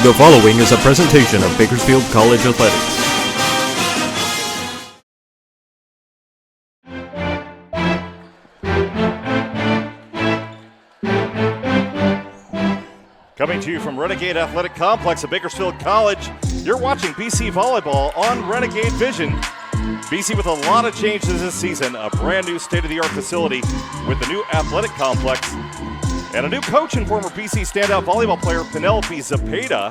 The following is a presentation of Bakersfield College Athletics. Coming to you from Renegade Athletic Complex at Bakersfield College, you're watching BC Volleyball on Renegade Vision. BC with a lot of changes this season, a brand new state-of-the-art facility with the new athletic complex, and a new coach and former BC standout volleyball player Penelope Zepeda.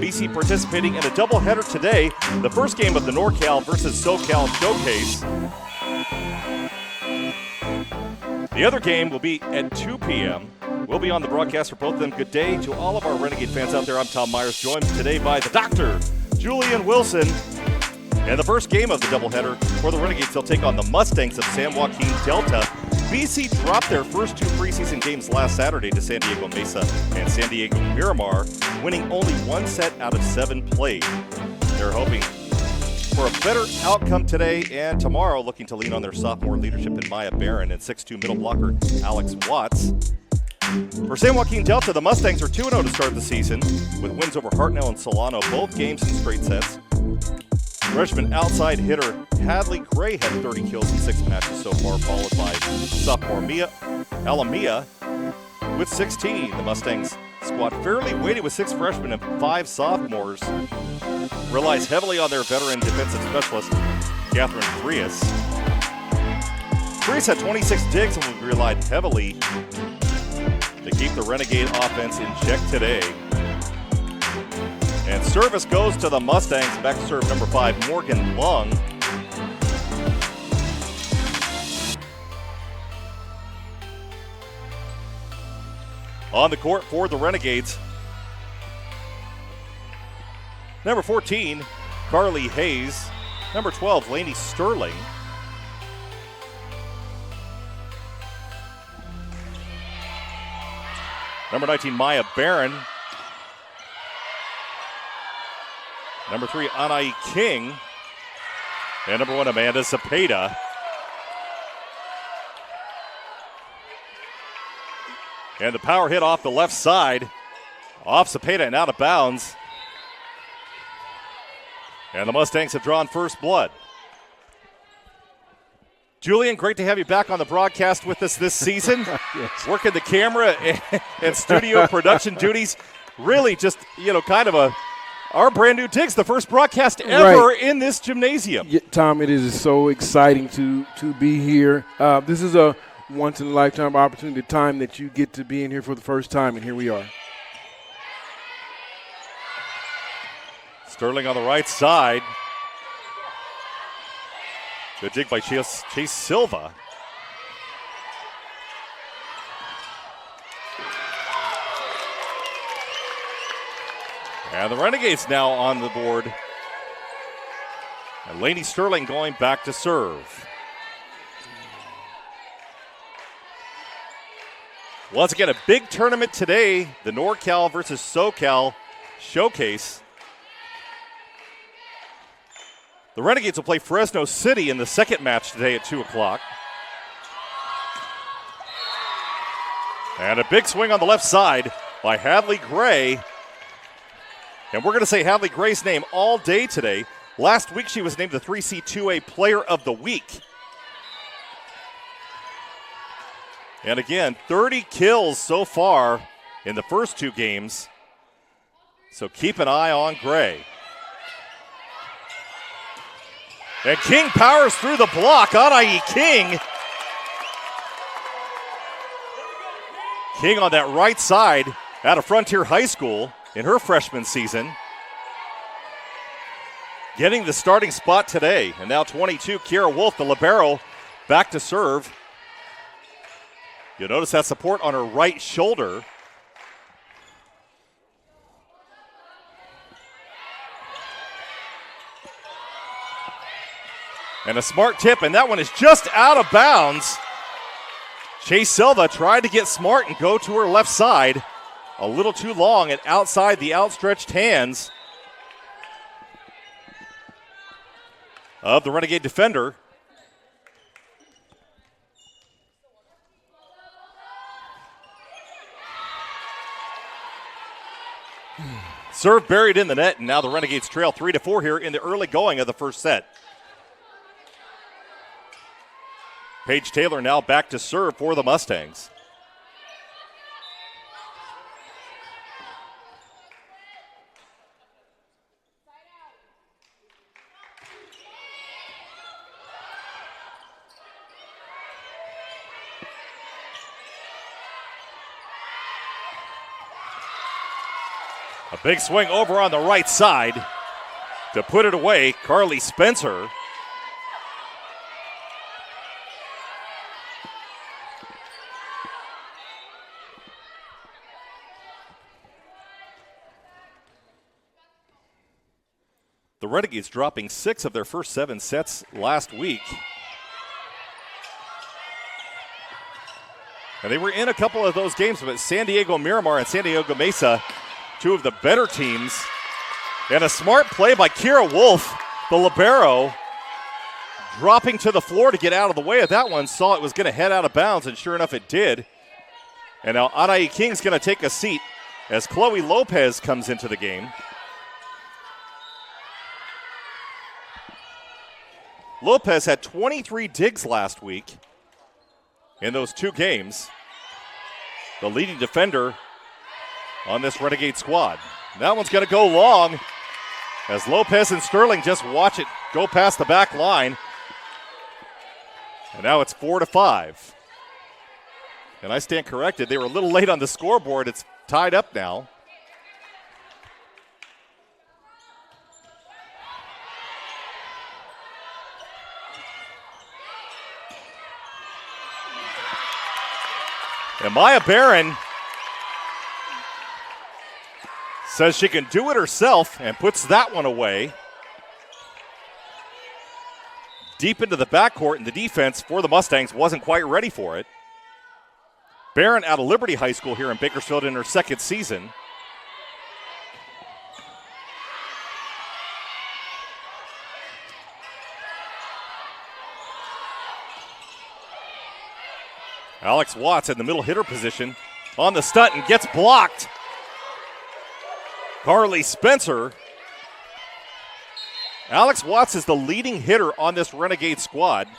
BC participating in a doubleheader today, the first game of the Nor-Cal So-Cal Showcase. The other game will be at 2 p.m. We'll be on the broadcast for both of them. Good day to all of our Renegade fans out there. I'm Tom Myers, joined today by the doctor, Julian Wilson. And the first game of the doubleheader for the Renegades, they'll take on the Mustangs of San Joaquin Delta. BC dropped their first two preseason games last Saturday to San Diego Mesa and San Diego Miramar, winning only one set out of 7 played. They're hoping for a better outcome today and tomorrow, looking to lean on their sophomore leadership in Maya Barron and 6'2" middle blocker Alex Watts. For San Joaquin Delta, the Mustangs are 2-0 to start the season, with wins over Hartnell and Solano, both games in straight sets. Freshman outside hitter Hadley Gray had 30 kills in 6 matches so far, followed by sophomore Alamia with 16. The Mustangs squad fairly weighted with 6 freshmen and 5 sophomores. Relies heavily on their veteran defensive specialist, Catherine Frias. Frias had 26 digs and relied heavily to keep the Renegade offense in check today. And service goes to the Mustangs. Back to serve number 5, Morgan Lung. On the court for the Renegades, number 14, Carly Hayes. Number 12, Lainey Sterling. Number 19, Maya Barron. Number 3, Anai King. And number 1, Amanda Zepeda. And the power hit off the left side. Off Zepeda and out of bounds. And the Mustangs have drawn first blood. Julian, great to have you back on the broadcast with us this season. Yes. Working the camera and studio production duties. Really just, kind of our brand new digs, the first broadcast ever in this gymnasium. Yeah, Tom, it is so exciting to be here. This is a once-in-a-lifetime opportunity, time that you get to be in here for the first time, and here we are. Sterling on the right side. Good dig by Chase Silva. And the Renegades now on the board. And Lainey Sterling going back to serve. Once again, a big tournament today, the Nor-Cal So-Cal Showcase. The Renegades will play Fresno City in the second match today at 2 o'clock. And a big swing on the left side by Hadley Gray. And we're going to say Hadley Gray's name all day today. Last week she was named the 3C2A Player of the Week. And again, 30 kills so far in the first 2 games. So keep an eye on Gray. And King powers through the block. Anai King. King on that right side out of Frontier High School in her freshman season. Getting the starting spot today. And now 22, Kiera Wolf, the libero, back to serve. You'll notice that support on her right shoulder. And a smart tip, and that one is just out of bounds. Chase Silva tried to get smart and go to her left side. A little too long and outside the outstretched hands of the Renegade defender. Serve buried in the net, and now the Renegades trail 3-4 here in the early going of the first set. Paige Taylor now back to serve for the Mustangs. A big swing over on the right side to put it away, Carly Spencer. The Renegades dropping 6 of their first 7 sets last week. And they were in a couple of those games, but San Diego Miramar and San Diego Mesa, 2 of the better teams. And a smart play by Kira Wolf, the libero, dropping to the floor to get out of the way of that one. Saw it was going to head out of bounds, and sure enough it did. And now Anai King's going to take a seat as Chloe Lopez comes into the game. Lopez had 23 digs last week in those 2 games. The leading defender on this Renegade squad. That one's going to go long as Lopez and Sterling just watch it go past the back line. And now it's 4-5. And I stand corrected. They were a little late on the scoreboard. It's tied up now. And Maya Barron says she can do it herself and puts that one away. Deep into the backcourt, and the defense for the Mustangs wasn't quite ready for it. Barron out of Liberty High School here in Bakersfield in her 2nd season. Alex Watts in the middle hitter position on the stunt and gets blocked. Carly Spencer. Alex Watts is the leading hitter on this Renegade squad.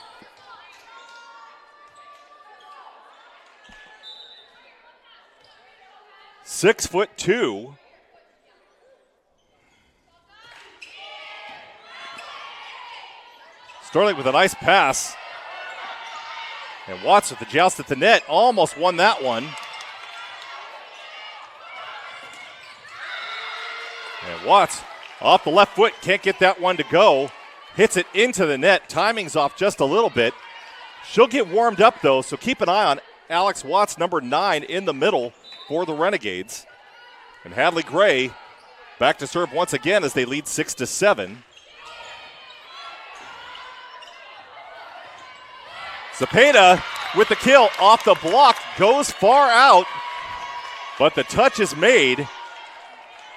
"6'2". Sterling with a nice pass. And Watts with the joust at the net, almost won that one. And Watts off the left foot, can't get that one to go. Hits it into the net, timing's off just a little bit. She'll get warmed up though, so keep an eye on Alex Watts, number 9 in the middle for the Renegades. And Hadley Gray back to serve once again as they lead 6-7. Zepeda with the kill off the block, goes far out, but the touch is made,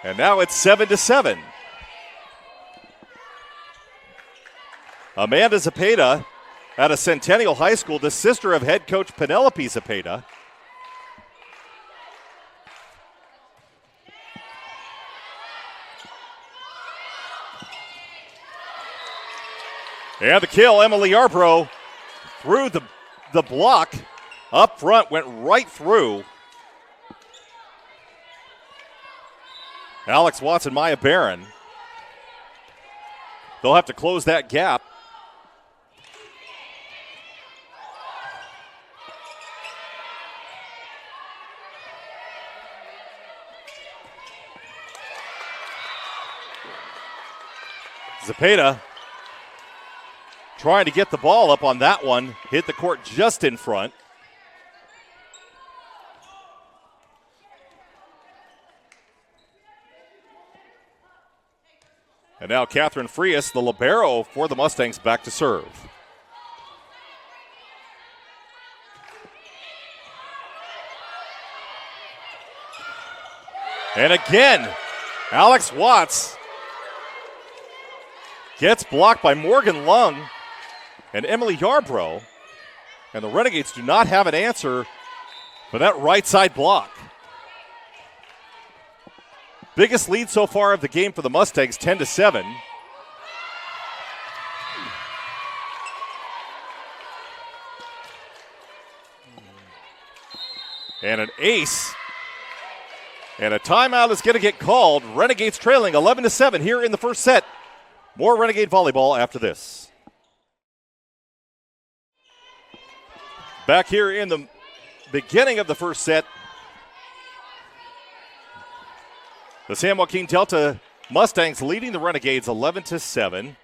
and now it's 7-7. Amanda Zepeda out of Centennial High School, the sister of head coach Penelope Zepeda. And the kill, Emily Yarbrough through the block up front, went right through. Alex Watson, Maya Barron. They'll have to close that gap. Zepeda trying to get the ball up on that one. Hit the court just in front. And now Catherine Frias, the libero for the Mustangs, back to serve. And again, Alex Watts gets blocked by Morgan Lung and Emily Yarbrough. And the Renegades do not have an answer for that right side block. Biggest lead so far of the game for the Mustangs, 10-7. And an ace. And a timeout is going to get called. Renegades trailing 11-7 here in the first set. More Renegade volleyball after this. Back here in the beginning of the first set, the San Joaquin Delta Mustangs leading the Renegades 11-7.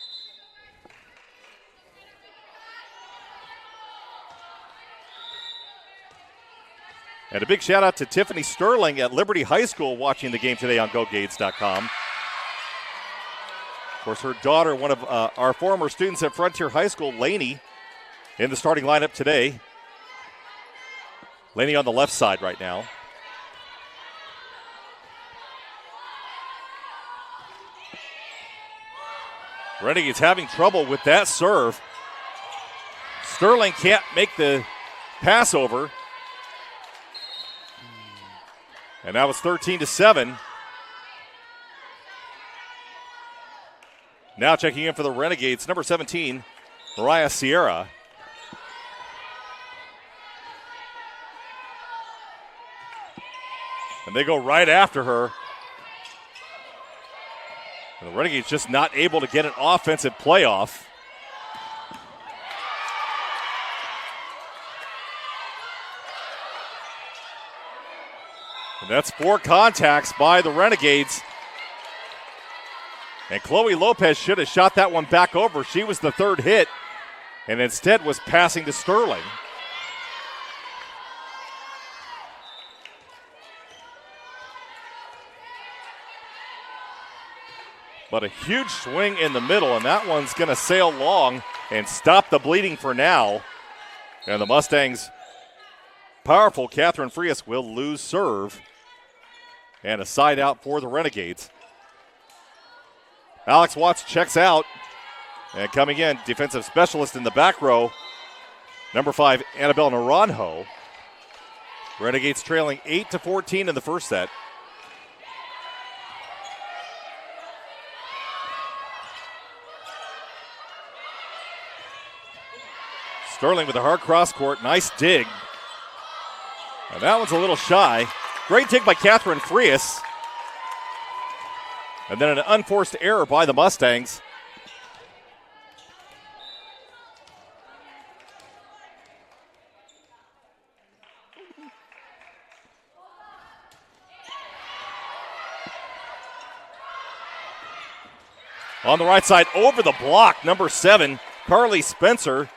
And a big shout out to Tiffany Sterling at Liberty High School watching the game today on GoGades.com. Of course, her daughter, one of our former students at Frontier High School, Lainey, in the starting lineup today. Lainey on the left side right now. Renegades having trouble with that serve. Sterling can't make the pass over. And now it's 13-7. Now checking in for the Renegades, number 17, Mariah Sierra. And they go right after her. And the Renegades just not able to get an offensive playoff. And that's 4 contacts by the Renegades. And Chloe Lopez should have shot that one back over. She was the third hit and instead was passing to Sterling. But a huge swing in the middle, and that one's going to sail long and stop the bleeding for now. And the Mustangs, powerful Catherine Frias will lose serve. And a side out for the Renegades. Alex Watts checks out. And coming in, defensive specialist in the back row, number 5, Annabelle Naranjo. Renegades trailing 8-14 in the first set. Sterling with a hard cross court. Nice dig. And that one's a little shy. Great dig by Catherine Frias. And then an unforced error by the Mustangs. On the right side, over the block, number 7, Carly Spencer.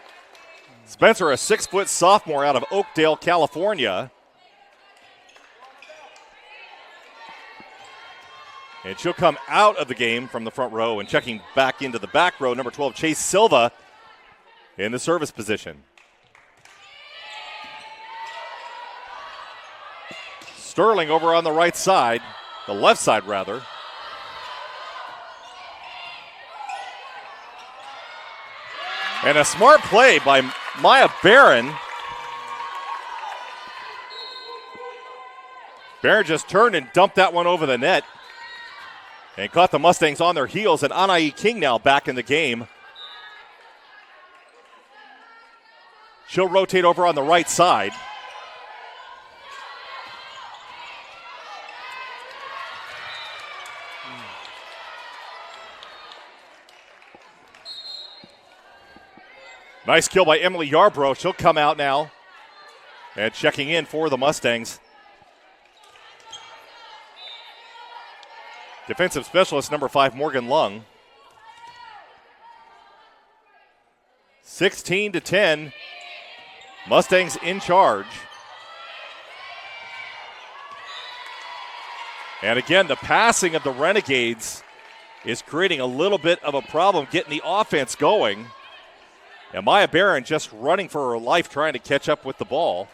Spencer, a 6-foot sophomore out of Oakdale, California. And she'll come out of the game from the front row and checking back into the back row, number 12, Chase Silva in the service position. Sterling over on the right side, the left side rather. And a smart play by Maya Barron. Barron just turned and dumped that one over the net. And caught the Mustangs on their heels, and Anai King now back in the game. She'll rotate over on the right side. Nice kill by Emily Yarbrough. She'll come out now. And checking in for the Mustangs, defensive specialist number 5, Morgan Lung. 16-10. Mustangs in charge. And again, the passing of the Renegades is creating a little bit of a problem getting the offense going. And Maya Barron just running for her life trying to catch up with the ball.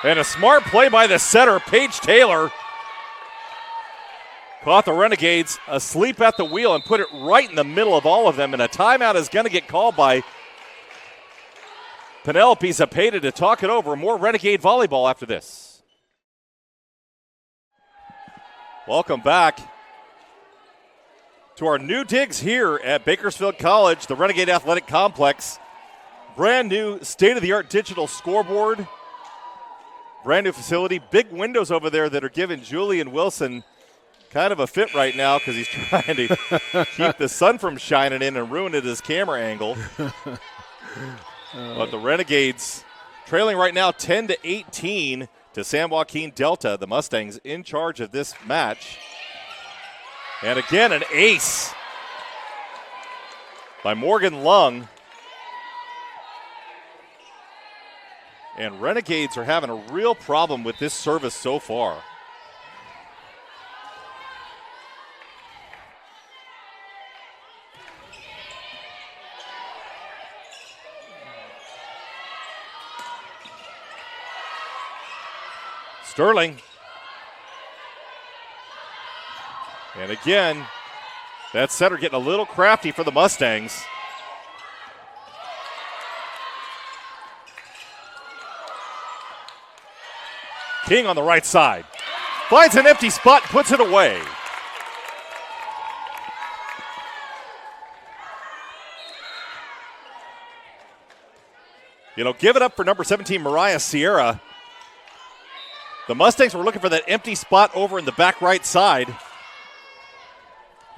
And a smart play by the setter, Paige Taylor. Caught the Renegades asleep at the wheel and put it right in the middle of all of them. And a timeout is going to get called by Penelope Zepeda to talk it over. More Renegade volleyball after this. Welcome back to our new digs here at Bakersfield College, the Renegade Athletic Complex. Brand new state-of-the-art digital scoreboard. Brand new facility. Big windows over there that are giving Julian Wilson kind of a fit right now because he's trying to keep the sun from shining in and ruining his camera angle. But the Renegades trailing right now 10-18 to San Joaquin Delta. The Mustangs in charge of this match. And again, an ace by Morgan Lung. And Renegades are having a real problem with this service so far. Sterling. And again, that setter getting a little crafty for the Mustangs. King on the right side. Finds an empty spot, puts it away. Give it up for number 17, Mariah Sierra. The Mustangs were looking for that empty spot over in the back right side.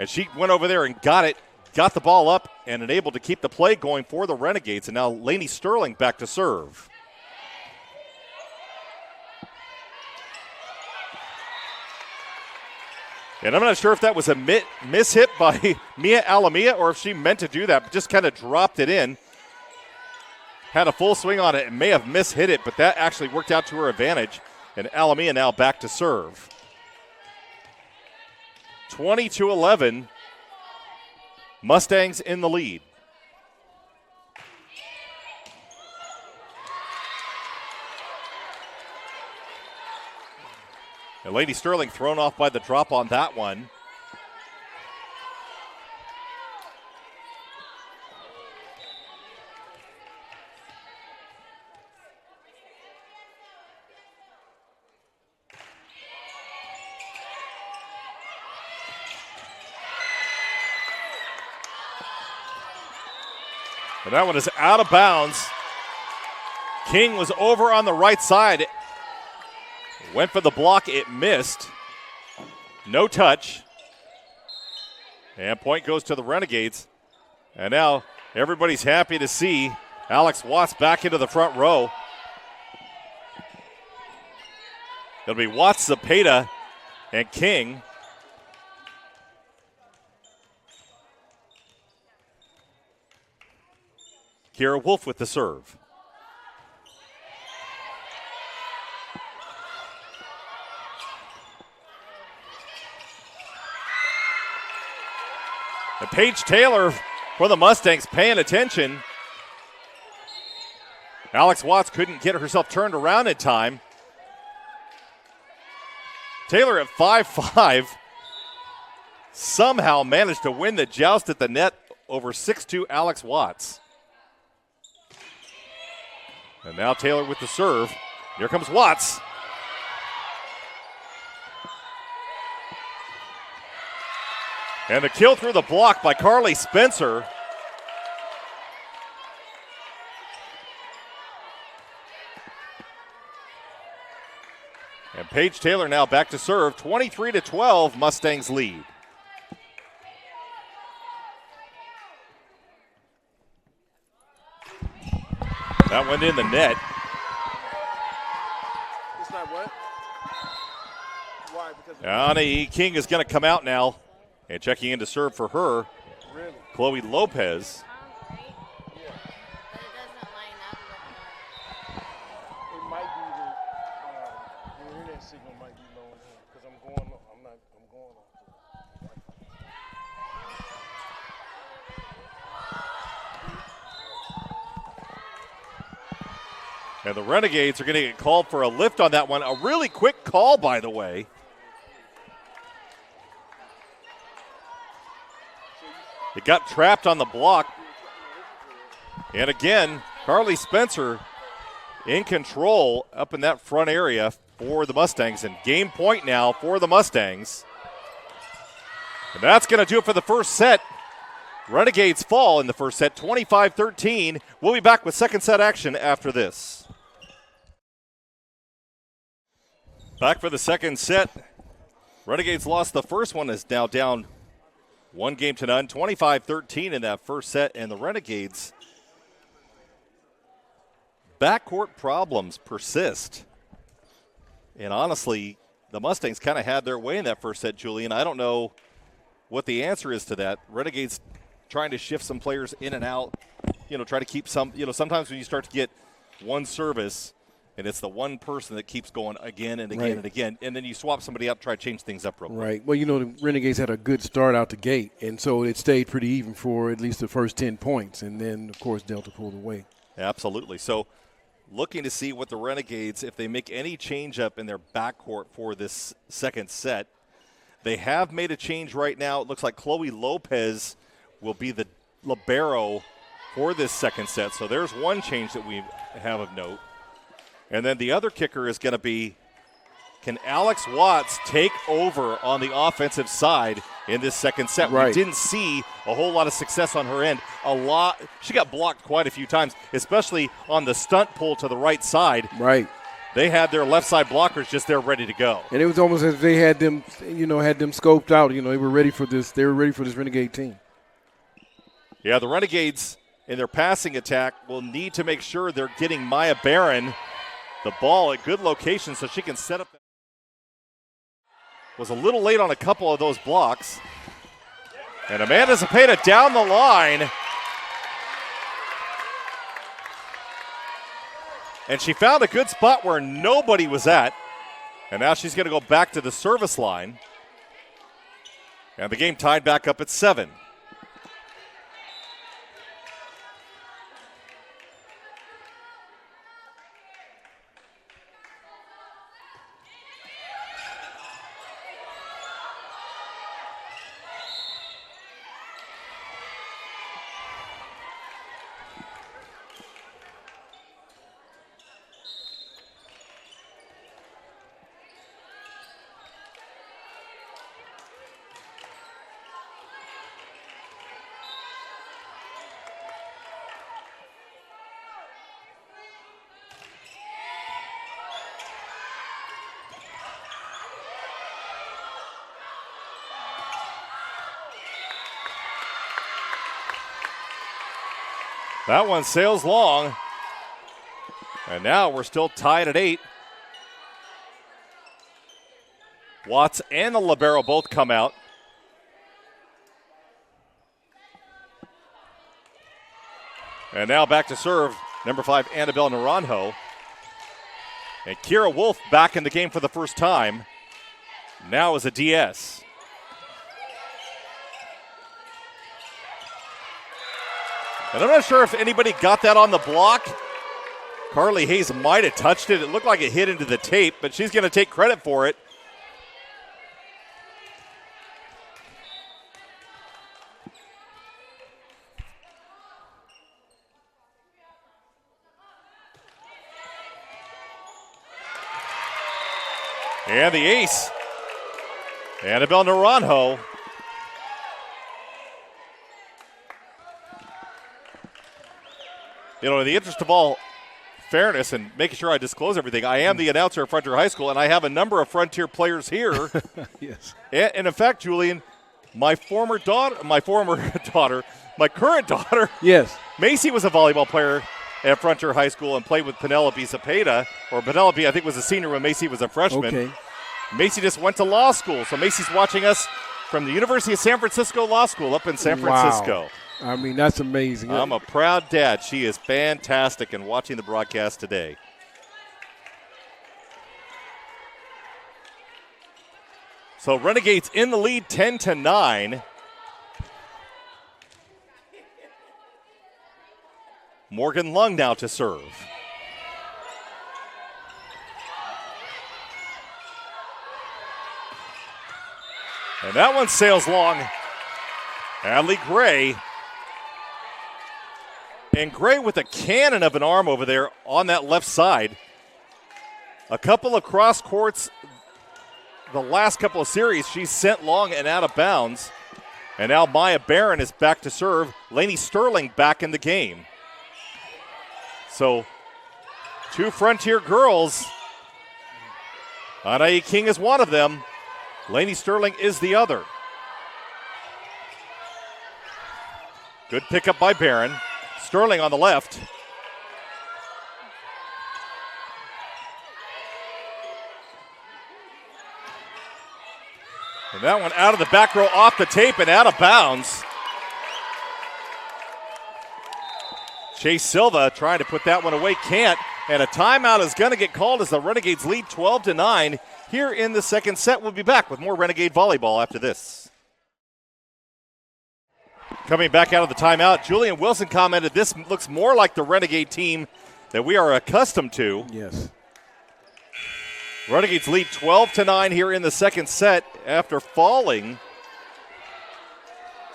And she went over there and got it, got the ball up, and enabled to keep the play going for the Renegades. And now Lainey Sterling back to serve. And I'm not sure if that was a mishit by Mia Alamia or if she meant to do that, but just kind of dropped it in. Had a full swing on it and may have mishit it, but that actually worked out to her advantage. And Alamia now back to serve. 20-11. Mustangs in the lead. And Lady Sterling thrown off by the drop on that one. And that one is out of bounds. King was over on the right side. Went for the block, it missed. No touch. And point goes to the Renegades. And now everybody's happy to see Alex Watts back into the front row. It'll be Watts, Zepeda, and King. Kira Wolf with the serve. And Paige Taylor for the Mustangs paying attention. Alex Watts couldn't get herself turned around in time. Taylor at 5'5", somehow managed to win the joust at the net over 6'2" Alex Watts. And now Taylor with the serve. Here comes Watts. And the kill through the block by Carly Spencer. And Paige Taylor now back to serve. 23-12, Mustangs lead. That went in the net. It's not what? Why? Because Annie King is going to come out now. And checking in to serve for her, really? Chloe Lopez. Yeah. It might be the internet signal might be low in here because I'm going off. I'm going off. And the Renegades are going to get called for a lift on that one. A really quick call, by the way. It got trapped on the block. And again, Carly Spencer in control up in that front area for the Mustangs. And game point now for the Mustangs. And that's going to do it for the first set. Renegades fall in the first set, 25-13. We'll be back with second set action after this. Back for the second set. Renegades lost the first one, is now down 1-0, 25-13 in that first set. And the Renegades' backcourt problems persist. And honestly, the Mustangs kind of had their way in that first set, Julian. I don't know what the answer is to that. Renegades trying to shift some players in and out, try to keep some, sometimes when you start to get one service and it's the one person that keeps going again and again and again, and then you swap somebody out, try to change things up real quick. Right. Well, the Renegades had a good start out the gate, and so it stayed pretty even for at least the first 10 points, and then, of course, Delta pulled away. Absolutely. So looking to see what the Renegades, if they make any change up in their backcourt for this second set. They have made a change right now. It looks like Chloe Lopez will be the libero for this second set. So there's one change that we have of note. And then the other kicker is going to be, can Alex Watts take over on the offensive side in this second set? Right. We didn't see a whole lot of success on her end. She got blocked quite a few times, especially on the stunt pull to the right side. Right. They had their left side blockers just there ready to go. And it was almost as if they had them, scoped out. They were ready for this. They were ready for this Renegade team. Yeah, the Renegades in their passing attack will need to make sure they're getting Maya Barron the ball at good location so she can set up. Was a little late on a couple of those blocks. And Amanda Zepeda down the line. And she found a good spot where nobody was at. And now she's going to go back to the service line. And the game tied back up at 7. That one sails long. And now we're still tied at 8. Watts and the libero both come out. And now back to serve, number 5, Annabelle Naranjo. And Kira Wolf back in the game for the first time. Now is a DS. And I'm not sure if anybody got that on the block. Carly Hayes might have touched it. It looked like it hit into the tape, but she's going to take credit for it. And the ace, Annabelle Naranjo. In the interest of all fairness and making sure I disclose everything, I am the announcer at Frontier High School, and I have a number of Frontier players here. Yes. And in fact, Julian, my current daughter, yes, Macy was a volleyball player at Frontier High School and played with Penelope Zepeda, or Penelope, I think, was a senior when Macy was a freshman. Okay. Macy just went to law school, so Macy's watching us from the University of San Francisco Law School up in San Francisco. Wow. I mean, that's amazing. I'm a proud dad. She is fantastic in watching the broadcast today. So Renegades in the lead 10-9. Morgan Lung now to serve. And that one sails long. Hadley Gray. And Gray with a cannon of an arm over there on that left side. A couple of cross courts the last couple of series, she's sent long and out of bounds. And now Maya Barron is back to serve. Lainey Sterling back in the game. So, two Frontier girls. Anae King is one of them. Lainey Sterling is the other. Good pickup by Barron. Sterling on the left. And that one out of the back row, off the tape and out of bounds. Chase Silva trying to put that one away, can't. And a timeout is going to get called as the Renegades lead 12-9 here in the second set. We'll be back with more Renegade volleyball after this. Coming back out of the timeout, Julian Wilson commented, this looks more like the Renegade team that we are accustomed to. Yes. Renegades lead 12-9 here in the second set after falling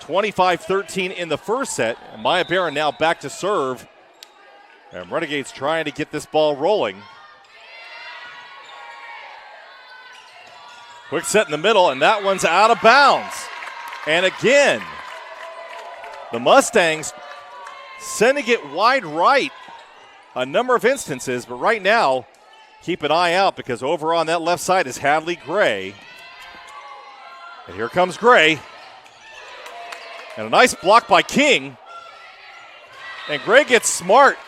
25-13 in the first set. And Maya Barron now back to serve. And Renegades trying to get this ball rolling. Quick set in the middle, and that one's out of bounds. And again, the Mustangs sending it wide right a number of instances, but right now, keep an eye out because over on that left side is Hadley Gray. And here comes Gray. And a nice block by King. And Gray gets smart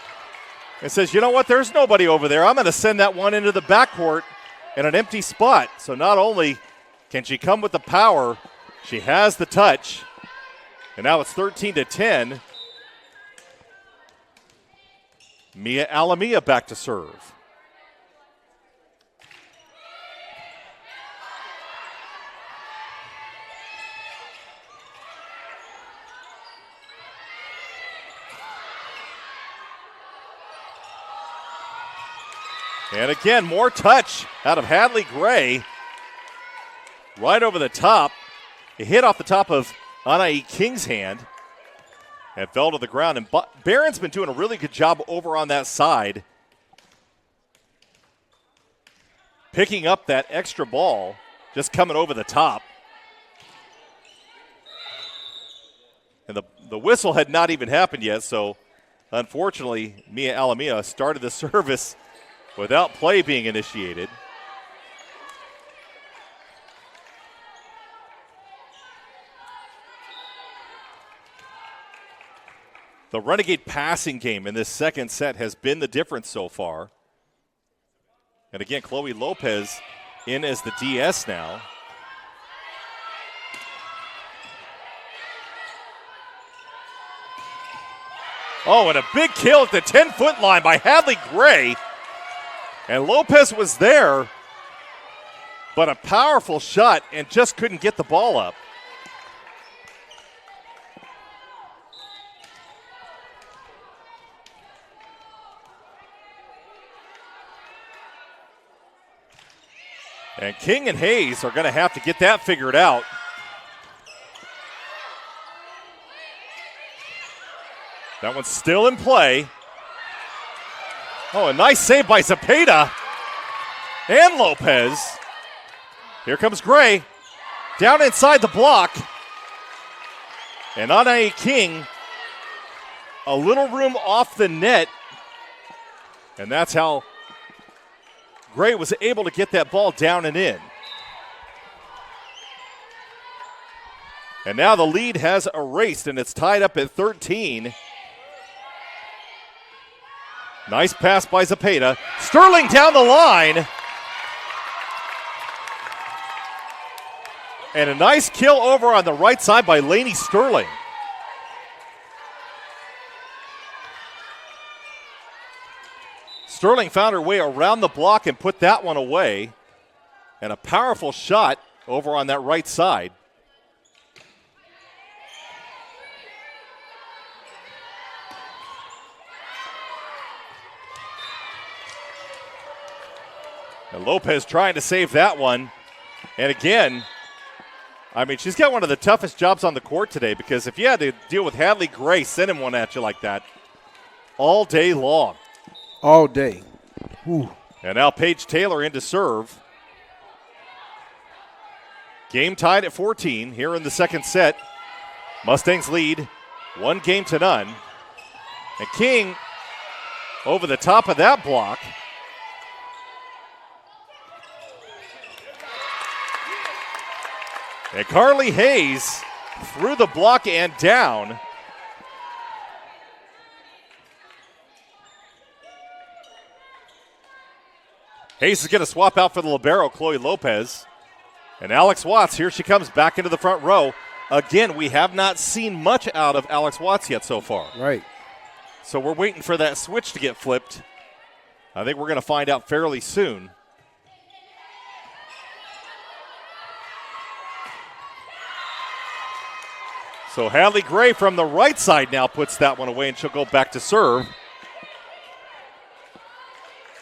and says, you know what, there's nobody over there. I'm going to send that one into the backcourt in an empty spot. So not only can she come with the power, she has the touch. And now it's 13-10. Mia Alamia back to serve. And again, more touch out of Hadley Gray. Right over the top. It hit off the top of Anae King's hand and fell to the ground. And Barron's been doing a really good job over on that side, picking up that extra ball, just coming over the top. And the whistle had not even happened yet, so unfortunately, Mia Alamia started the service without play being initiated. The Renegade passing game in this second set has been the difference so far. And again, Chloe Lopez in as the DS now. Oh, and a big kill at the 10-foot line by Hadley Gray. And Lopez was there, but a powerful shot and just couldn't get the ball up. And King and Hayes are going to have to get that figured out. That one's still in play. Oh, a nice save by Zepeda and Lopez. Here comes Gray. Down inside the block. And Anae King, a little room off the net. And that's how Gray was able to get that ball down and in. And now the lead has erased, and it's tied up at 13. Nice pass by Zepeda. Sterling down the line. And a nice kill over on the right side by Lainey Sterling. Sterling found her way around the block and put that one away. And a powerful shot over on that right side. And Lopez trying to save that one. And again, I mean, she's got one of the toughest jobs on the court today because if you had to deal with Hadley Gray sending one at you like that all day long. All day. Whew. And now Paige Taylor in to serve. Game tied at 14 here in the second set. Mustangs lead 1-0. And King over the top of that block. And Carly Hayes through the block and down. Hayes is going to swap out for the libero, Chloe Lopez. And Alex Watts, here she comes back into the front row. Again, we have not seen much out of Alex Watts yet so far. Right. So we're waiting for that switch to get flipped. I think we're going to find out fairly soon. So Hadley Gray from the right side now puts that one away, and she'll go back to serve.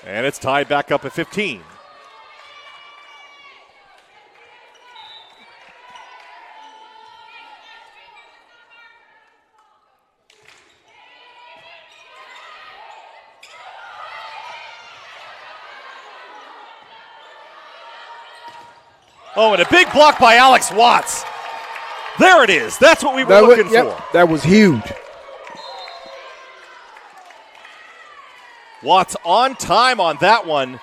And it's tied back up at 15. Oh, and a big block by Alex Watts. There it is. That's what we were looking for. That was huge. Watts on time on that one.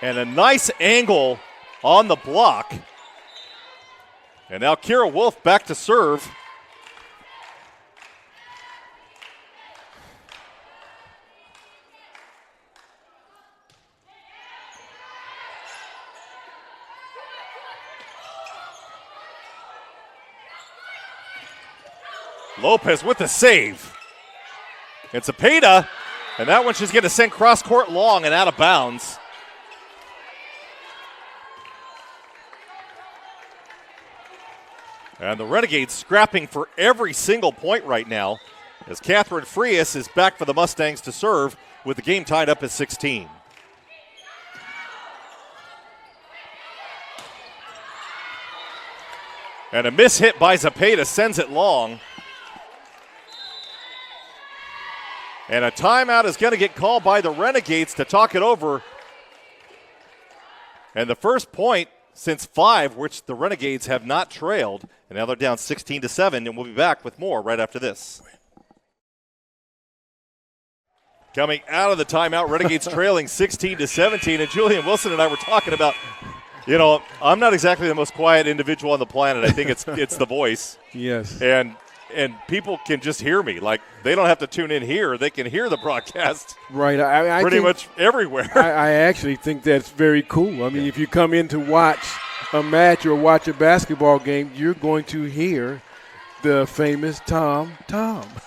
And a nice angle on the block. And now Kira Wolf back to serve. Lopez with the save. And Zepeda, and that one she's going to send cross court long and out of bounds. And the Renegades scrapping for every single point right now as Catherine Frias is back for the Mustangs to serve with the game tied up at 16. And a miss hit by Zepeda sends it long. And a timeout is going to get called by the Renegades to talk it over. And the first point since 5, which the Renegades have not trailed. And now they're down 16-7, and we'll be back with more right after this. Coming out of the timeout, Renegades trailing 16-17. And Julian Wilson and I were talking about, you know, I'm not exactly the most quiet individual on the planet. I think it's the voice. Yes. And people can just hear me. Like, they don't have to tune in here. They can hear the broadcast right. I pretty much everywhere. I actually think that's very cool. I mean, if you come in to watch a match or watch a basketball game, you're going to hear the famous Tom.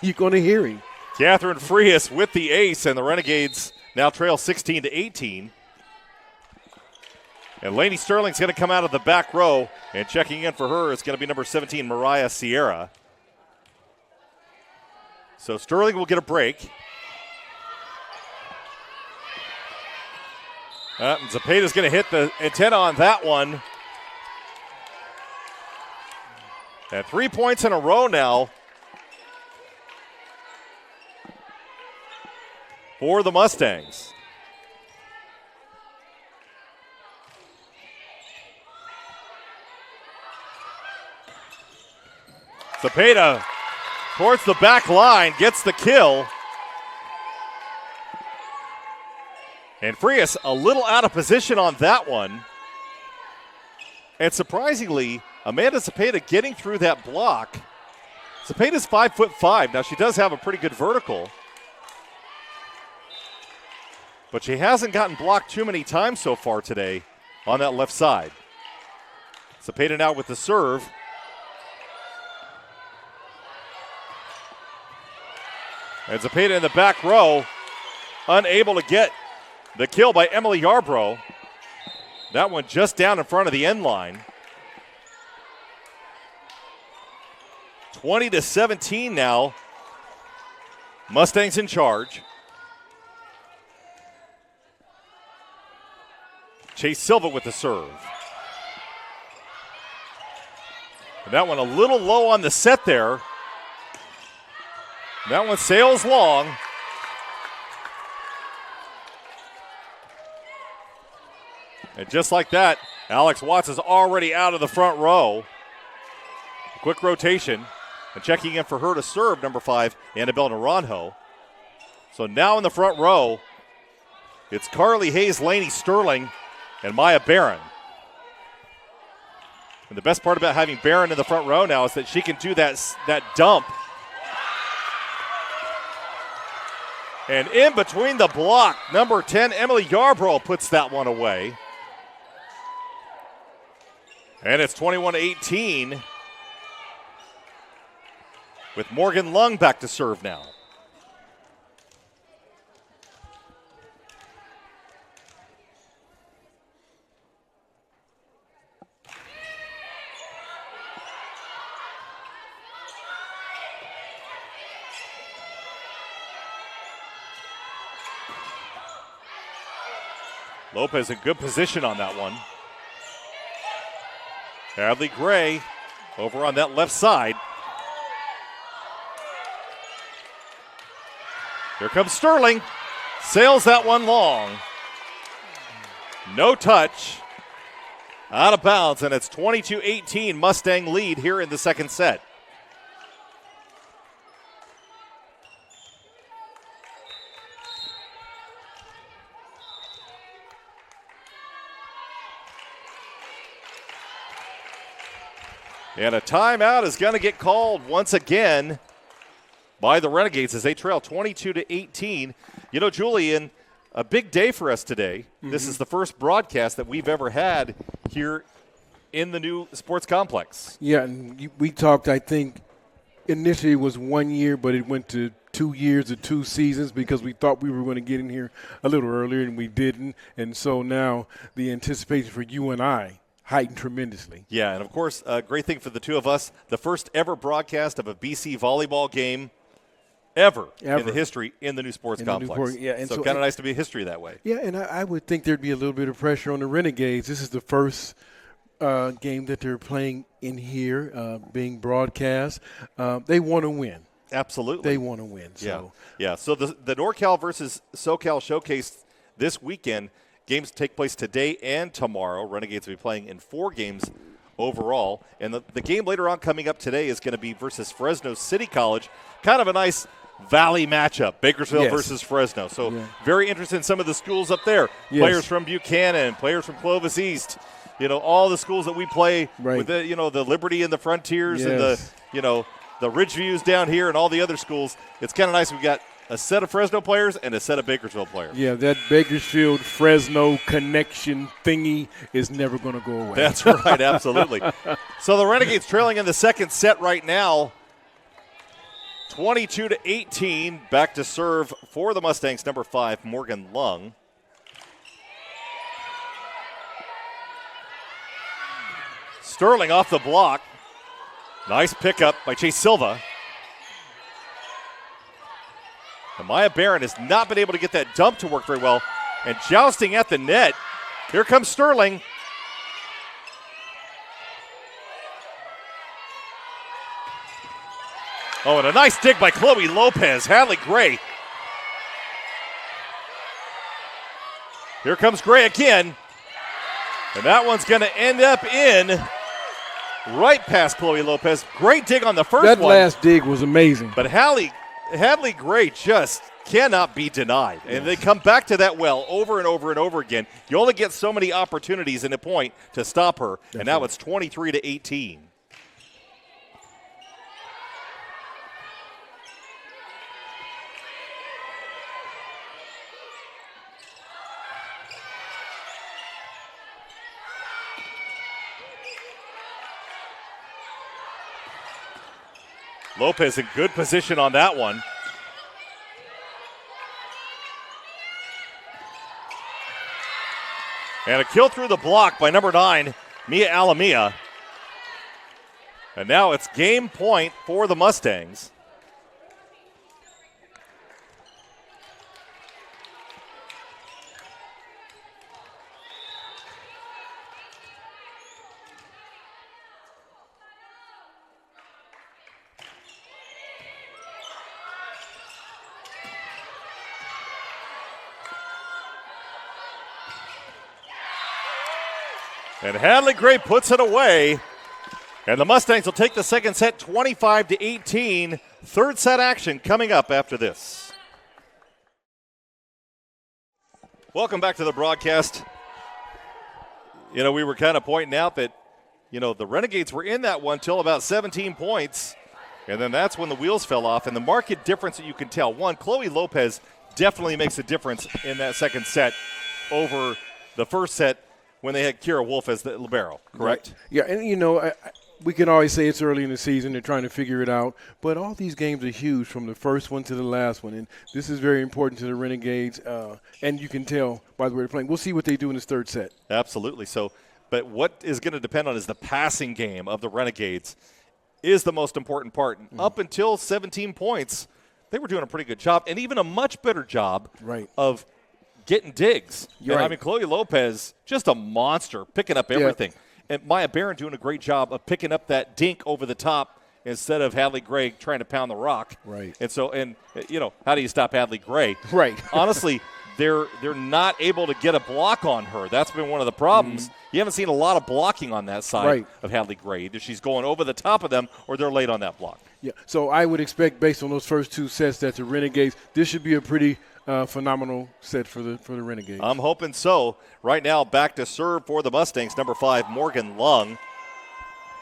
You're going to hear him. Catherine Frias with the ace, and the Renegades now trail 16-18. And Lainey Sterling's going to come out of the back row, and checking in for her is going to be number 17, Mariah Sierra. So Sterling will get a break. Zepeda's going to hit the antenna on that one. And 3 points in a row now for the Mustangs. Zepeda towards the back line, gets the kill. And Frias a little out of position on that one. And surprisingly, Amanda Zepeda getting through that block. Zepeda's 5'5". Now she does have a pretty good vertical. But she hasn't gotten blocked too many times so far today on that left side. Zepeda now with the serve. And Zepeda in the back row, unable to get the kill by Emily Yarbrough. That one just down in front of the end line. 20-17 now. Mustangs in charge. Chase Silva with the serve. And that one a little low on the set there. That one sails long. And just like that, Alex Watts is already out of the front row. Quick rotation. And checking in for her to serve, number 5, Annabelle Naranjo. So now in the front row, it's Carly Hayes, Laney Sterling, and Maya Barron. And the best part about having Barron in the front row now is that she can do that dump. And in between the block, number 10, Emily Yarbrough puts that one away. And it's 21-18 with Morgan Lung back to serve now. Lopez in good position on that one. Hadley Gray over on that left side. Here comes Sterling. Sails that one long. No touch. Out of bounds, and it's 22-18 Mustang lead here in the second set. And a timeout is going to get called once again by the Renegades as they trail 22-18. You know, Julian, a big day for us today. Mm-hmm. This is the first broadcast that we've ever had here in the new sports complex. Yeah, and we talked, I think, initially it was 1 year, but it went to 2 years or 2 seasons because we thought we were going to get in here a little earlier and we didn't. And so now the anticipation for you and I heightened tremendously. Yeah, and of course, a great thing for the two of us, the first ever broadcast of a BC volleyball game ever. In the history in the new sports complex. And so kind of nice to be history that way. Yeah, and I would think there'd be a little bit of pressure on the Renegades. This is the first game that they're playing in here, being broadcast. They want to win. Absolutely. They want to win. So. Yeah. So the Nor-Cal versus So-Cal Showcase this weekend, games take place today and tomorrow. Renegades will be playing in 4 games overall. And the game later on coming up today is going to be versus Fresno City College. Kind of a nice Valley matchup, Bakersfield versus Fresno. So very interested in some of the schools up there. Yes. Players from Buchanan, players from Clovis East. You know, all the schools that we play with the, the Liberty and the Frontiers and the Ridgeviews down here and all the other schools. It's kind of nice. We've got a set of Fresno players and a set of Bakersfield players. Yeah, that Bakersfield-Fresno connection thingy is never going to go away. That's right, absolutely. So the Renegades trailing in the second set right now, 22-18. Back to serve for the Mustangs, number 5, Morgan Lung. Sterling off the block. Nice pickup by Chase Silva. And Maya Barron has not been able to get that dump to work very well. And jousting at the net. Here comes Sterling. Oh, and a nice dig by Chloe Lopez. Hadley Gray. Here comes Gray again. And that one's going to end up in right past Chloe Lopez. Great dig on the first one. That last dig was amazing. But Hadley Gray just cannot be denied. And they come back to that well over and over and over again. You only get so many opportunities in a point to stop her. Definitely. And now it's 23-18. Lopez in good position on that one. And a kill through the block by number 9, Mia Alamia. And now it's game point for the Mustangs. And Hadley Gray puts it away. And the Mustangs will take the second set 25-18. Third set action coming up after this. Welcome back to the broadcast. You know, we were kind of pointing out that, you know, the Renegades were in that one till about 17 points. And then that's when the wheels fell off. And the marked difference that you can tell, one, Chloe Lopez definitely makes a difference in that second set over the first set when they had Kira Wolf as the libero, correct? Right. Yeah, and, you know, we can always say it's early in the season. They're trying to figure it out. But all these games are huge from the first one to the last one. And this is very important to the Renegades. And you can tell by the way they're playing. We'll see what they do in this third set. Absolutely. So, but what is going to depend on is the passing game of the Renegades is the most important part. And up until 17 points, they were doing a pretty good job and even a much better job of getting digs. I mean, Chloe Lopez, just a monster, picking up everything. Yeah. And Maya Barron doing a great job of picking up that dink over the top instead of Hadley Gray trying to pound the rock. Right. And so, and you know, how do you stop Hadley Gray? Right. Honestly, they're not able to get a block on her. That's been one of the problems. You haven't seen a lot of blocking on that side of Hadley Gray. Either she's going over the top of them or they're late on that block. Yeah. So I would expect, based on those first two sets, that the Renegades, this should be a pretty phenomenal set for the Renegades. I'm hoping so. Right now, back to serve for the Mustangs, number 5, Morgan Lung.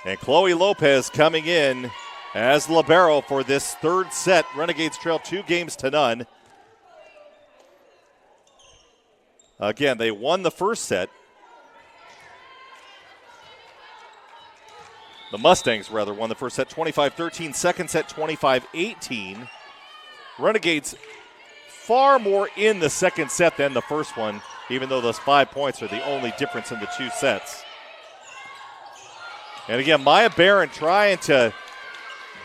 And Chloe Lopez coming in as libero for this third set. Renegades trail 2-0. Again, they won the first set. The Mustangs, rather, won the first set 25-13. Second set 25-18. Renegades far more in the second set than the first one, even though those 5 points are the only difference in the two sets. And again, Maya Barron trying to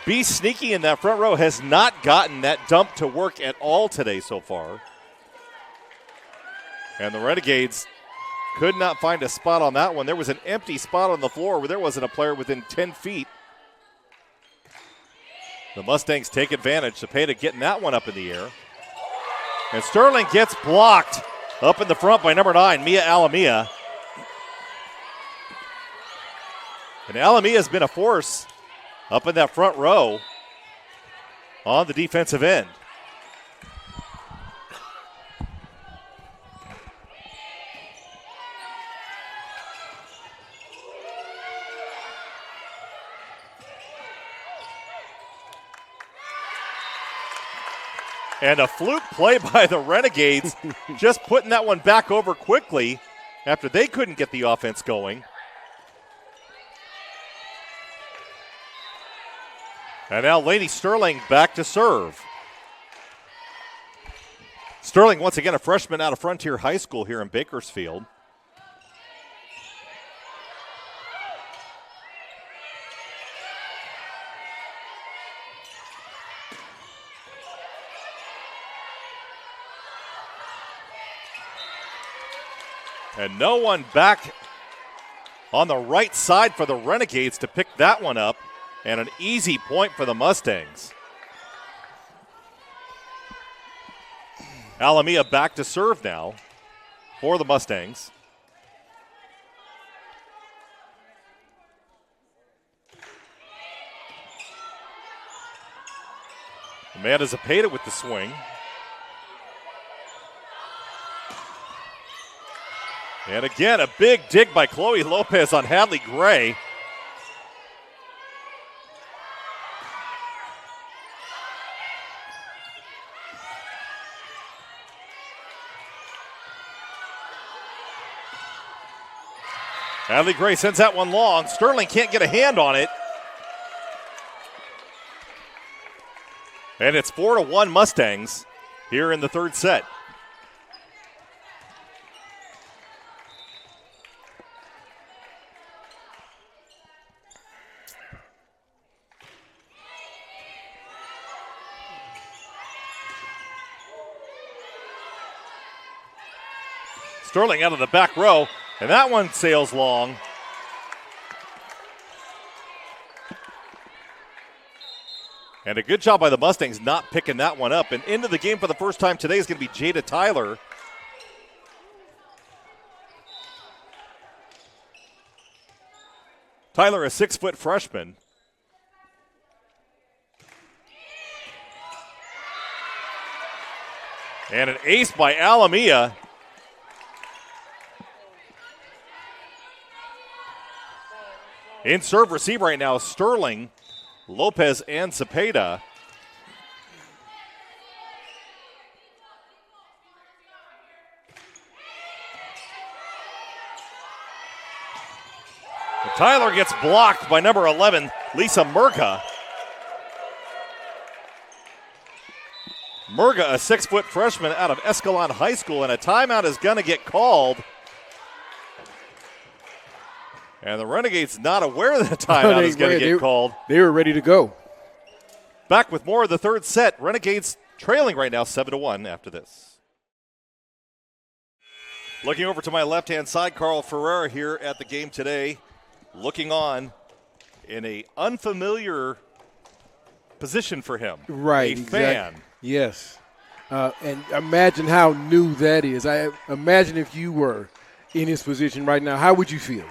be sneaky in that front row, has not gotten that dump to work at all today so far. And the Renegades could not find a spot on that one. There was an empty spot on the floor where there wasn't a player within 10 feet. The Mustangs take advantage. Cepeda getting that one up in the air. And Sterling gets blocked up in the front by number 9, Mia Alamia. And Alamia has been a force up in that front row on the defensive end. And a fluke play by the Renegades, just putting that one back over quickly after they couldn't get the offense going. And now Lady Sterling back to serve. Sterling, once again, a freshman out of Frontier High School here in Bakersfield. And no one back on the right side for the Renegades to pick that one up. And an easy point for the Mustangs. Alamia back to serve now for the Mustangs. Amanda Cepeda with the swing. And again, a big dig by Chloe Lopez on Hadley Gray. Hadley Gray sends that one long. Sterling can't get a hand on it. And it's 4-1 Mustangs here in the third set. Sterling out of the back row, and that one sails long. And a good job by the Mustangs not picking that one up. And into the game for the first time today is going to be Jada Tyler. Tyler, a 6-foot freshman. And an ace by Analicia. In serve receive right now, Sterling, Lopez, and Cepeda. Tyler gets blocked by number 11, Lisa Murga. Murga, a 6-foot freshman out of Escalon High School, and a timeout is going to get called. And the Renegades not aware that the timeout is going to get called. They were ready to go. Back with more of the third set. Renegades trailing right now 7-1 after this. Looking over to my left-hand side, Carl Ferreira here at the game today, looking on in a unfamiliar position for him. Right, a fan. Yes. And imagine how new that is. I imagine if you were in his position right now, how would you feel?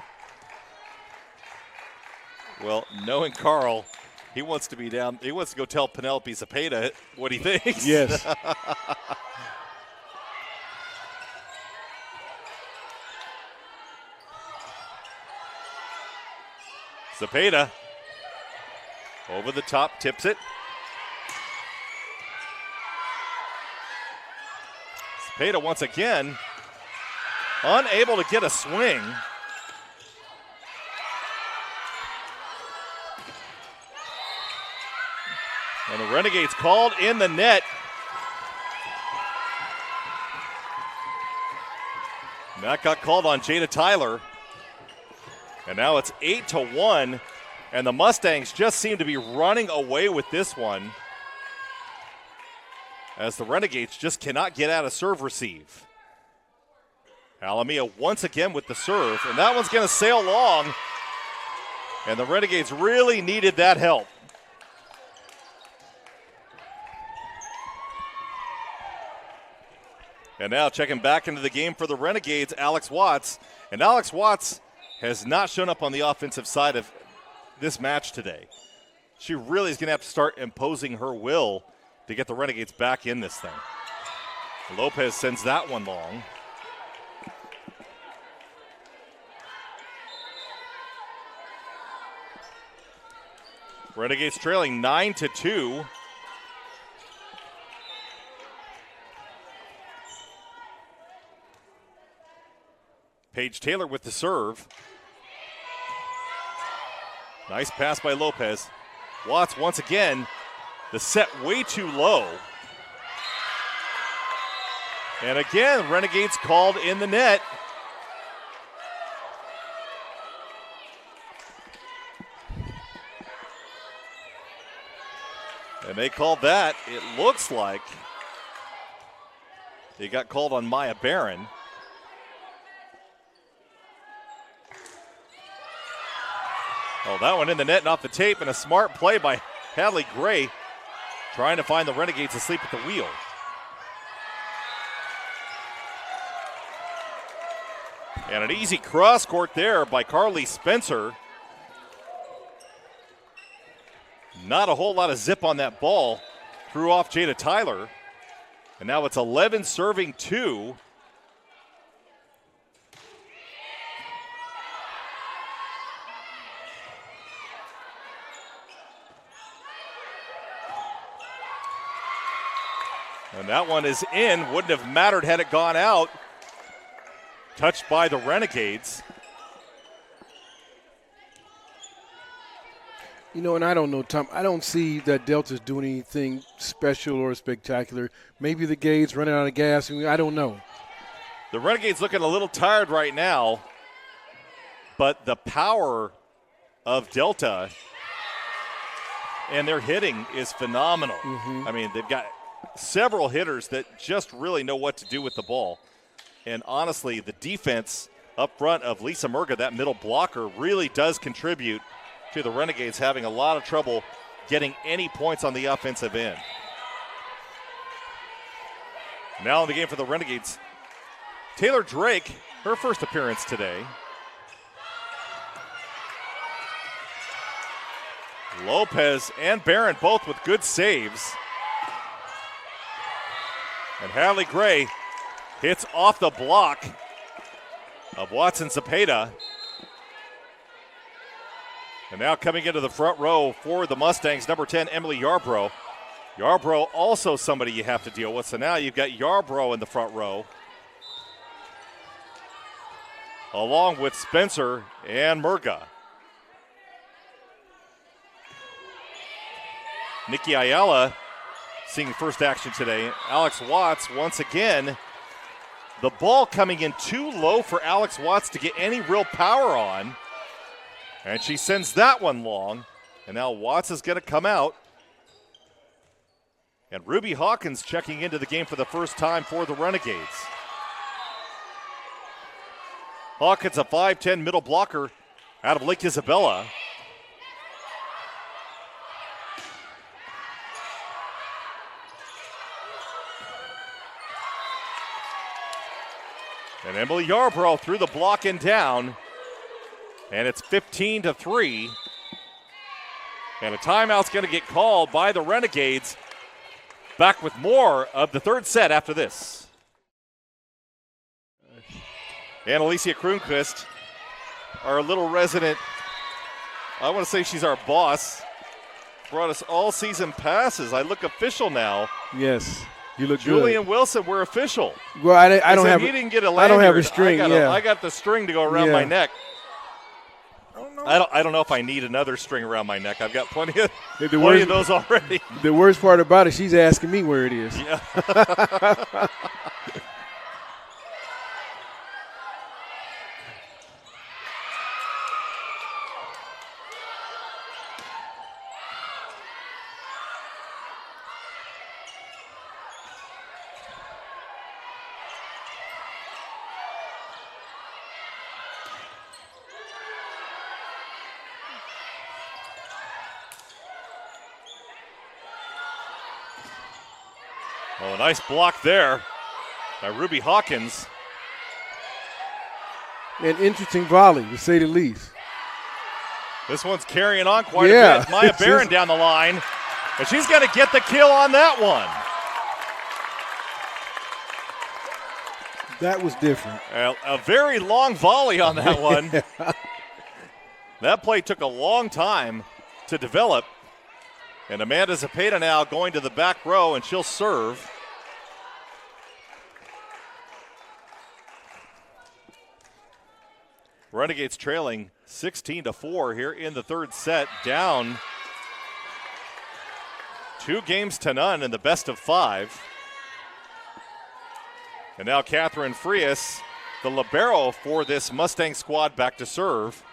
Well, knowing Carl, he wants to be down. He wants to go tell Penelope Cepeda what he thinks. Yes. Cepeda over the top, tips it. Cepeda once again unable to get a swing. And the Renegades called in the net. And that got called on Jada Tyler. And now it's 8-1. And the Mustangs just seem to be running away with this one, as the Renegades just cannot get out of serve receive. Analicia once again with the serve, and that one's going to sail long. And the Renegades really needed that help. And now checking back into the game for the Renegades, Alex Watts. And Alex Watts has not shown up on the offensive side of this match today. She really is going to have to start imposing her will to get the Renegades back in this thing. Lopez sends that one long. Renegades trailing 9-2. Paige Taylor with the serve. Nice pass by Lopez. Watts once again, the set way too low. And again, Renegades called in the net. And they called that, it looks like, they got called on Maya Barron. Oh, that one in the net and off the tape, and a smart play by Hadley Gray, trying to find the Renegades asleep at the wheel. And an easy cross court there by Carly Spencer. Not a whole lot of zip on that ball. Threw off Jada Tyler. And now it's 11 serving 2. And that one is in. Wouldn't have mattered had it gone out. Touched by the Renegades. You know, and I don't know, Tom, I don't see that Delta's doing anything special or spectacular. Maybe the Gades running out of gas. I don't know. The Renegades looking a little tired right now, but the power of Delta and their hitting is phenomenal. I mean, they've got several hitters that just really know what to do with the ball. And honestly, the defense up front of Lisa Murga, that middle blocker, really does contribute to the Renegades having a lot of trouble getting any points on the offensive end. Now in the game for the Renegades, Taylor Drake, her first appearance today. Lopez and Barron both with good saves. And Hadley Gray hits off the block of Watson Zepeda. And now coming into the front row for the Mustangs, number 10, Emily Yarbrough. Yarbrough also somebody you have to deal with. So now you've got Yarbrough in the front row, along with Spencer and Murga. Nikki Ayala seeing first action today. Alex Watts once again. The ball coming in too low for Alex Watts to get any real power on. And she sends that one long. And now Watts is going to come out. And Ruby Hawkins checking into the game for the first time for the Renegades. Hawkins, a 5'10 middle blocker out of Lake Isabella. And Emily Yarbrough through the block and down. And it's 15-3. And a timeout's going to get called by the Renegades. Back with more of the third set after this. Analicia Croonquist, our little resident, I want to say she's our boss, brought us all season passes. I look official now. Yes, you look Julian good. Wilson, we're official. Well, I don't have. He didn't get a lanyard. I don't have a string. I got the string to go around my neck. I don't know if I need another string around my neck. I've got plenty of those already. The worst part about it, she's asking me where it is. Yeah. Oh, a nice block there by Ruby Hawkins. An interesting volley, to say the least. This one's carrying on quite a bit. Maya Barron down the line, and she's going to get the kill on that one. That was different. A very long volley on that one. That play took a long time to develop. And Amanda Zepeda now going to the back row, and she'll serve. Renegades trailing 16-4 here in the third set, down 2-0 in the best of 5. And now Catherine Frias, the libero for this Mustang squad, back to serve.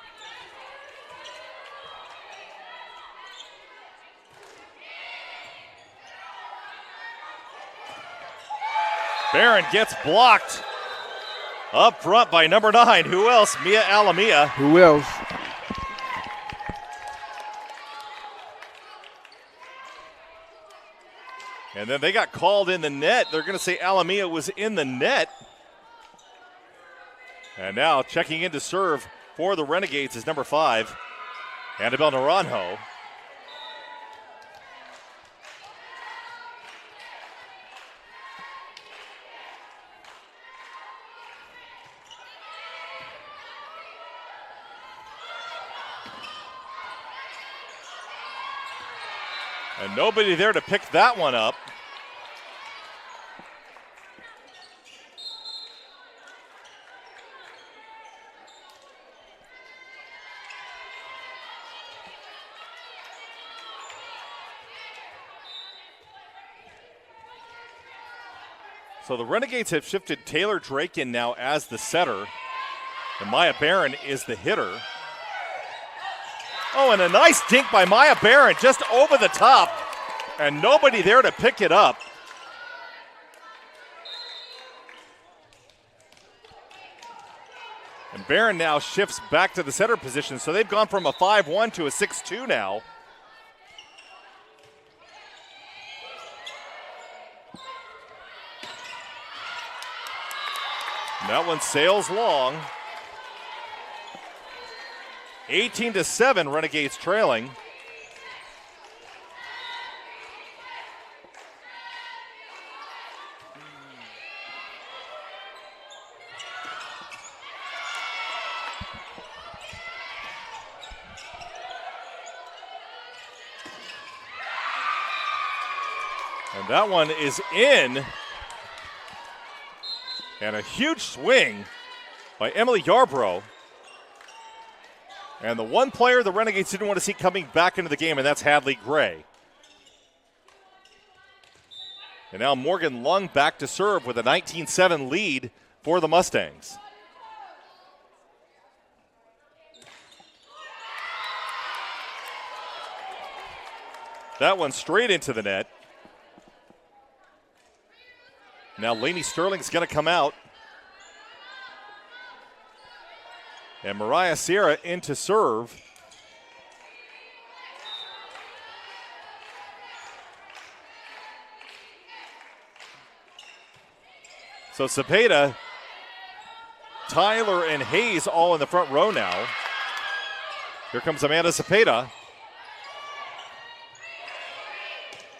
Barron gets blocked up front by number 9. Who else? Mia Alamia. Who else? And then they got called in the net. They're going to say Alamia was in the net. And now checking in to serve for the Renegades is number 5, Annabelle Naranjo. And nobody there to pick that one up. So the Renegades have shifted Taylor Drake in now as the setter. And Maya Barron is the hitter. Oh, and a nice dink by Maya Barron just over the top. And nobody there to pick it up. And Barron now shifts back to the setter position. So they've gone from a 5-1 to a 6-2 now. And that one sails long. 18-7, Renegades trailing. And that one is in. And a huge swing by Emily Yarbrough. And the one player the Renegades didn't want to see coming back into the game, and that's Hadley Gray. And now Morgan Lung back to serve with a 19-7 lead for the Mustangs. That one straight into the net. Now Lainey Sterling's going to come out. And Mariah Sierra in to serve. So Cepeda, Tyler, and Hayes all in the front row now. Here comes Amanda Cepeda.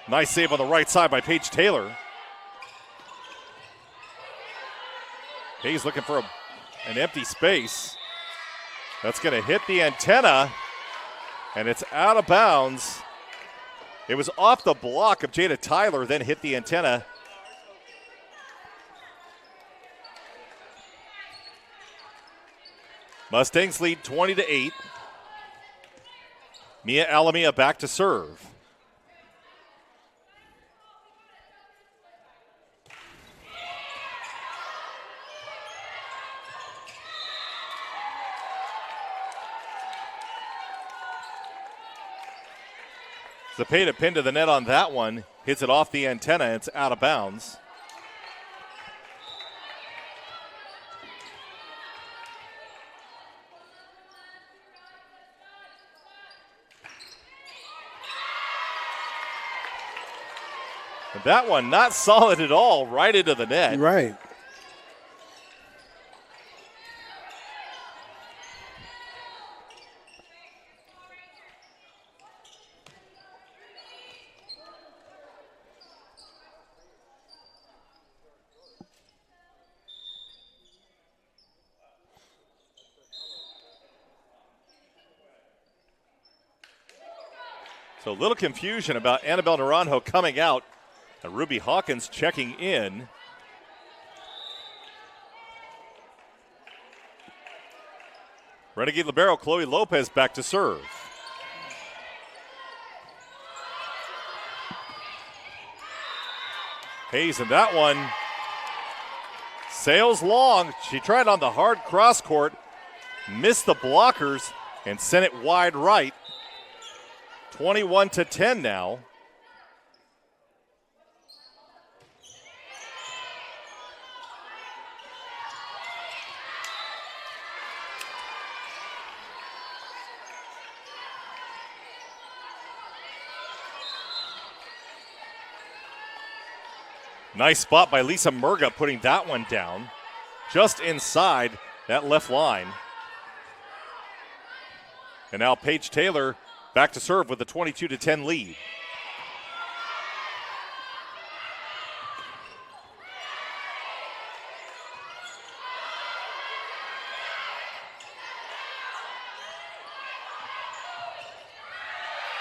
Nice save on the right side by Paige Taylor. Hayes looking for an empty space. That's going to hit the antenna, and it's out of bounds. It was off the block of Jada Tyler, then hit the antenna. Mustangs lead 20-8. Mia Alamia back to serve. Cepeda pinned to the net on that one. Hits it off the antenna. It's out of bounds. And that one not solid at all, right into the net. Right. So a little confusion about Annabelle Naranjo coming out and Ruby Hawkins checking in. Renegade libero Chloe Lopez back to serve. Hayes, and that one sails long. She tried on the hard cross court, missed the blockers, and sent it wide right. 21-10 now. Nice spot by Lisa Murga putting that one down just inside that left line. And now Paige Taylor back to serve with a 22-10 lead.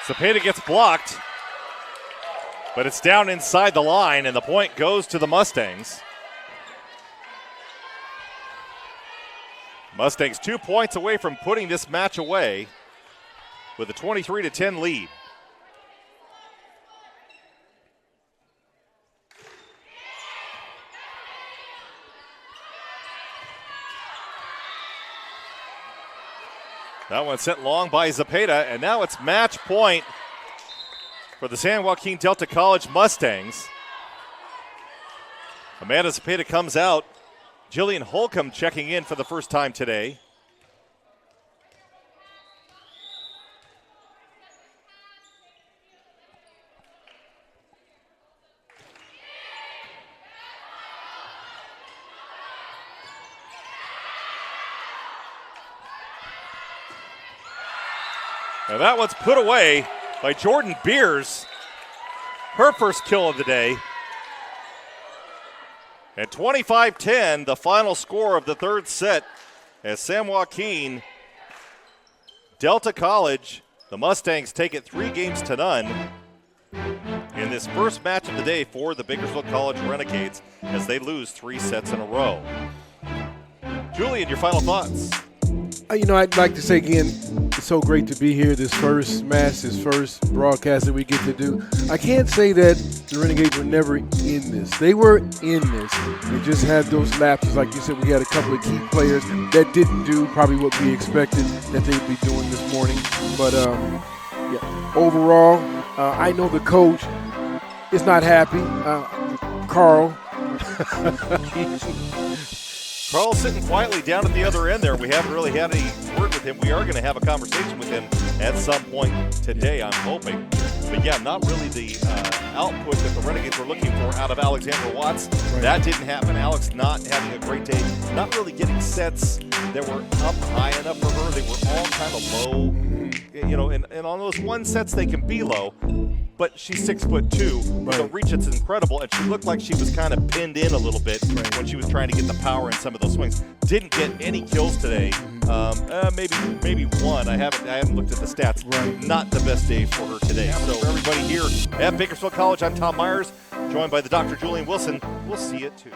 Cepeda gets blocked, but it's down inside the line, and the point goes to the Mustangs. Mustangs 2 points away from putting this match away with a 23-10 lead. That one sent long by Cepeda, and now it's match point for the San Joaquin Delta College Mustangs. Amanda Cepeda comes out. Jillian Holcomb checking in for the first time today. Now that one's put away by Jordan Beers. Her first kill of the day. At 25-10, the final score of the third set as San Joaquin Delta College, the Mustangs take it 3-0 in in this first match of the day for the Bakersfield College Renegades as they lose 3 sets in a row. Julian, your final thoughts? I'd like to say again, it's so great to be here. This first match, this first broadcast that we get to do. I can't say that the Renegades were never in this. They were in this. They just had those lapses. Like you said, we had a couple of key players that didn't do probably what we expected that they'd be doing this morning. But overall, I know the coach is not happy. Carl. Carl's sitting quietly down at the other end there. We haven't really had any word with him. We are going to have a conversation with him at some point today, I'm hoping. But yeah, not really the output that the Renegades were looking for out of Alexandra Watts. Right. That didn't happen. Alex not having a great day, not really getting sets that were up high enough for her. They were all kind of low, and on those 1 sets they can be low. But she's 6'2", with a reach that's incredible, and she looked like she was kind of pinned in a little bit when she was trying to get the power in some of those swings. Didn't get any kills today. Maybe one. I haven't looked at the stats. Right. Not the best day for her today. So for everybody here at Bakersfield College, I'm Tom Myers, joined by the Dr. Julian Wilson. We'll see you too.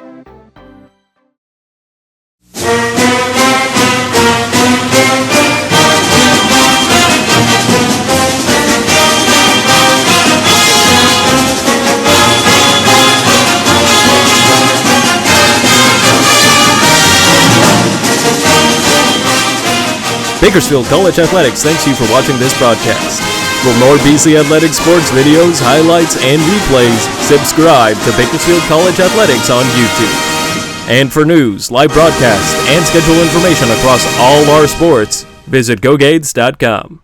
Bakersfield College Athletics thanks you for watching this broadcast. For more BC Athletics sports videos, highlights, and replays, subscribe to Bakersfield College Athletics on YouTube. And for news, live broadcasts, and schedule information across all our sports, visit GoGades.com.